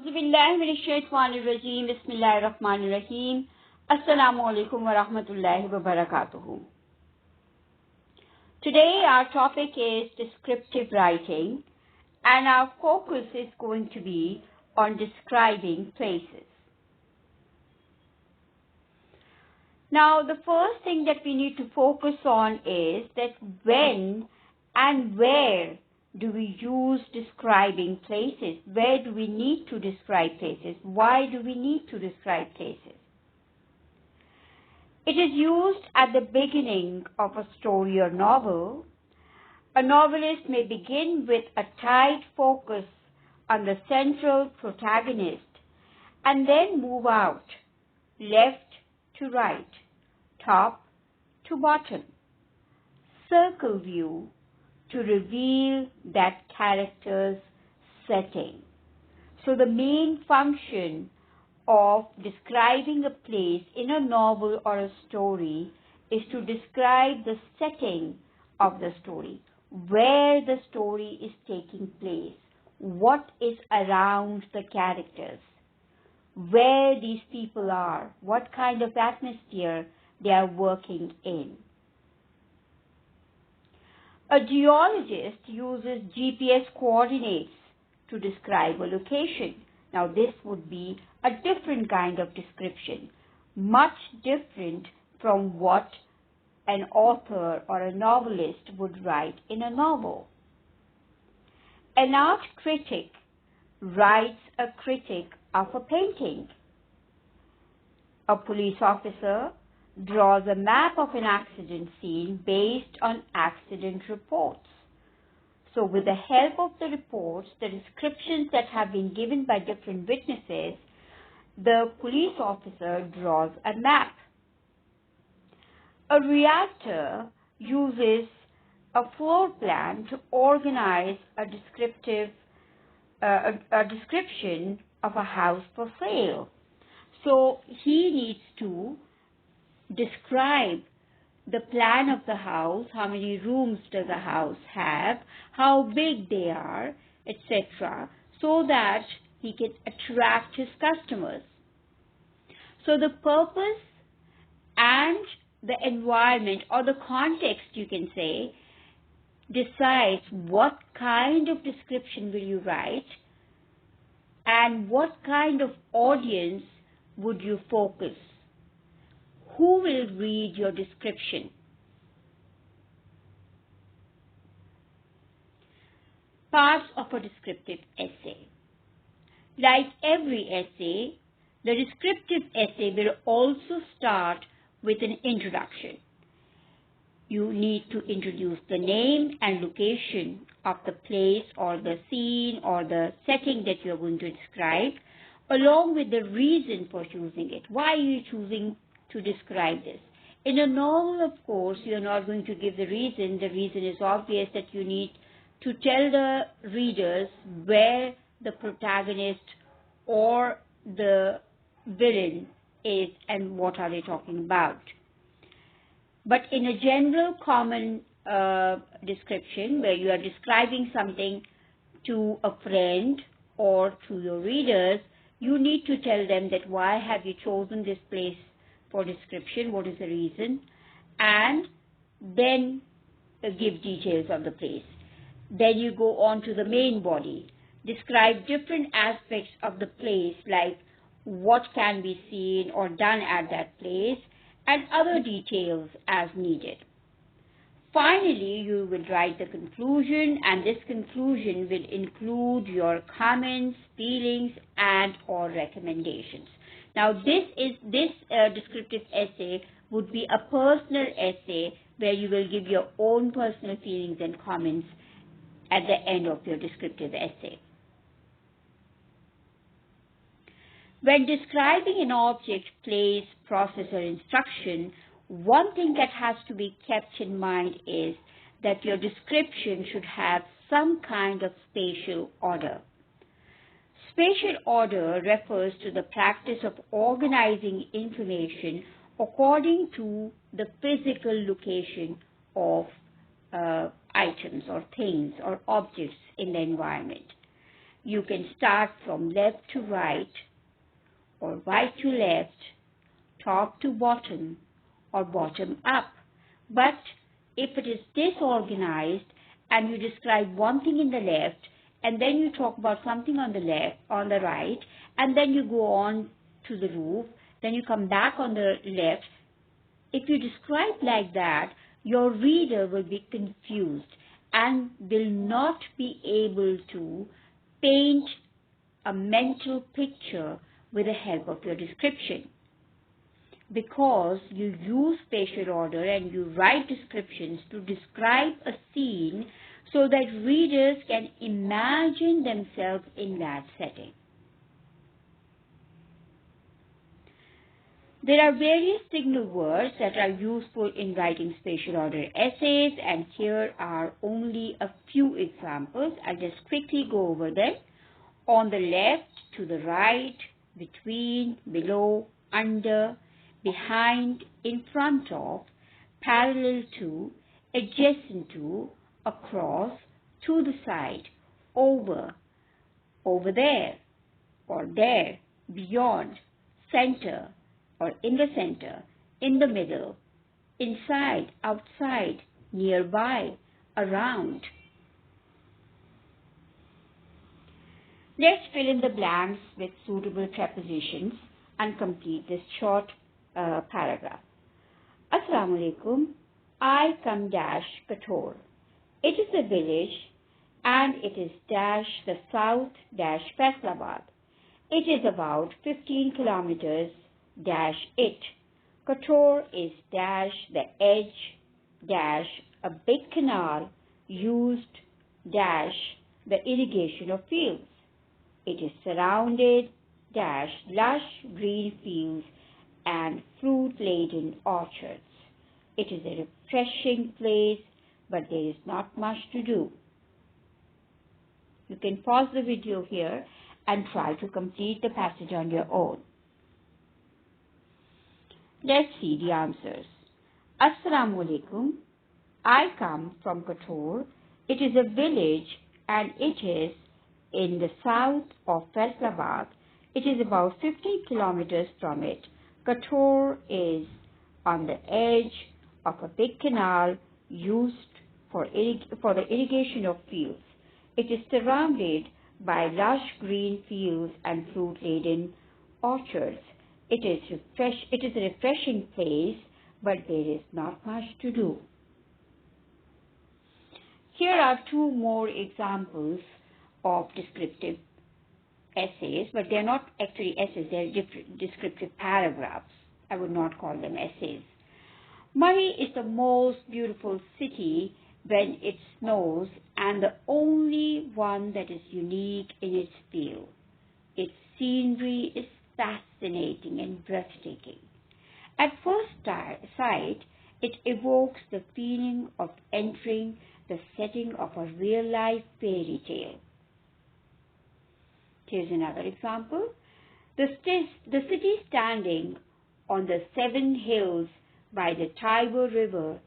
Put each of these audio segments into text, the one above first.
Auzubillahiminash-shaytanir-rajeem. Bismillahir-rahmanir-rahim. Assalamu alaikum wa rahmatullahi wa barakatuhu. Today our topic is descriptive writing, and our focus is going to be on describing places. Now, the first thing that we need to focus on is that when and where do we use describing places? Where do we need to describe places? Why do we need to describe places? It is used at the beginning of a story or novel. A novelist may begin with a tight focus on the central protagonist and then move out, left to right, top to bottom, circle view, to reveal that character's setting. So the main function of describing a place in a novel or a story is to describe the setting of the story, where the story is taking place, what is around the characters, where these people are, what kind of atmosphere they are working in. A geologist uses GPS coordinates to describe a location. Now, this would be a different kind of description, much different from what an author or a novelist would write in a novel. An art critic writes a critic of a painting. A police officer draws a map of an accident scene based on accident reports. So with the help of the reports, the descriptions that have been given by different witnesses, the police officer draws a map. A realtor uses a floor plan to organize a description of a house for sale. So he needs to describe the plan of the house, how many rooms does the house have, how big they are, etc., so that he can attract his customers. So the purpose and the environment, or the context, you can say, decides what kind of description will you write and what kind of audience would you focus. Who will read your description? Parts of a descriptive essay. Like every essay, the descriptive essay will also start with an introduction. You need to introduce the name and location of the place or the scene or the setting that you are going to describe, along with the reason for choosing it. Why are you choosing to describe this? In a novel, of course, you're not going to give the reason. The reason is obvious, that you need to tell the readers where the protagonist or the villain is and what are they talking about. But in a general common description, where you are describing something to a friend or to your readers, you need to tell them that why have you chosen this place for description, what is the reason, and then give details of the place. Then you go on to the main body, describe different aspects of the place, like what can be seen or done at that place, and other details as needed. Finally, you will write the conclusion, and this conclusion will include your comments, feelings, and or recommendations. Now, this descriptive essay would be a personal essay where you will give your own personal feelings and comments at the end of your descriptive essay. When describing an object, place, process, or instruction, one thing that has to be kept in mind is that your description should have some kind of spatial order. Spatial order refers to the practice of organizing information according to the physical location of items or things or objects in the environment. You can start from left to right, or right to left, top to bottom, or bottom up. But if it is disorganized and you describe one thing in the left, and then you talk about something on the right, and then you go on to the roof, then you come back on the left. If you describe like that, your reader will be confused and will not be able to paint a mental picture with the help of your description. Because you use spatial order and you write descriptions to describe a scene so that readers can imagine themselves in that setting. There are various signal words that are useful in writing spatial order essays, and here are only a few examples. I'll just quickly go over them. On the left, to the right, between, below, under, behind, in front of, parallel to, adjacent to, across, to the side, over, over there, or there, beyond, center, or in the middle, inside, outside, nearby, around. Let's fill in the blanks with suitable prepositions and complete this short paragraph. Assalamu alaikum. I come dash Kator. It is a village and it is dash the south dash Faisalabad. It is about 15 kilometers dash it. Kator is dash the edge dash a big canal used dash the irrigation of fields. It is surrounded dash lush green fields and fruit-laden orchards. It is a refreshing place, but there is not much to do. You can pause the video here and try to complete the passage on your own. Let's see the answers. Assalamu alaikum. I come from Kator. It is a village and it is in the south of Faisalabad. It is about 50 kilometers from it. Kator is on the edge of a big canal used for the irrigation of fields. It is surrounded by lush green fields and fruit-laden orchards. It is a refreshing place, but there is not much to do. Here are two more examples of descriptive essays, but they are not actually essays, they are descriptive paragraphs. I would not call them essays. Murray is the most beautiful city when it snows and the only one that is unique in its field. Its scenery is fascinating and breathtaking. At first sight, it evokes the feeling of entering the setting of a real-life fairy tale. Here's another example. The city standing on the 7 hills by the Tiber River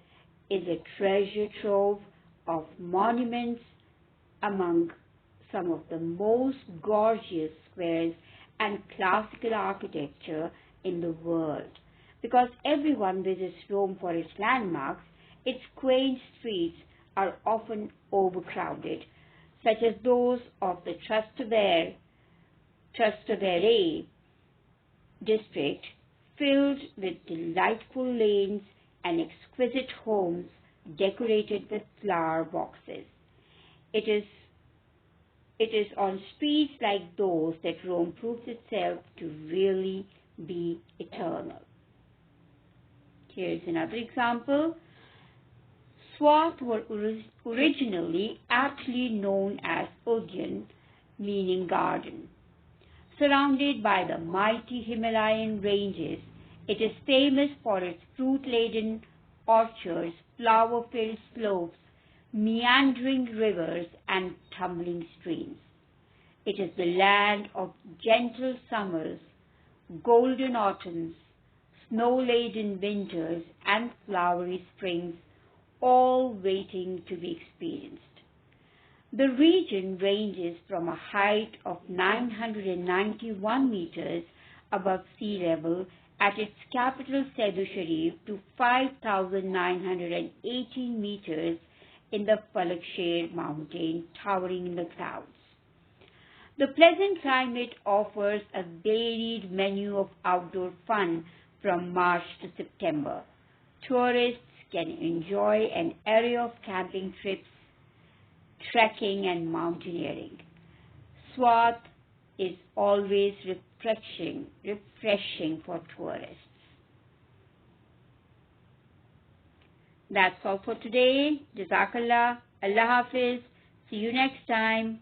is a treasure trove of monuments among some of the most gorgeous squares and classical architecture in the world. Because everyone visits Rome for its landmarks, its quaint streets are often overcrowded, such as those of the Trastevere district, filled with delightful lanes and exquisite homes decorated with flower boxes. It is on streets like those that Rome proves itself to really be eternal. Here's another example. Swat were originally aptly known as Udyan, meaning garden. Surrounded by the mighty Himalayan ranges, it is famous for its fruit-laden orchards, flower-filled slopes, meandering rivers, and tumbling streams. It is the land of gentle summers, golden autumns, snow-laden winters, and flowery springs, all waiting to be experienced. The region ranges from a height of 991 meters above sea level at its capital Sedu Sharif to 5,918 meters in the Palaksher mountain towering in the clouds. The pleasant climate offers a varied menu of outdoor fun from March to September. Tourists can enjoy an array of camping trips, trekking and mountaineering. Swat is always refreshing for tourists. That's all for today. Jazakallah. Allah Hafiz. See you next time.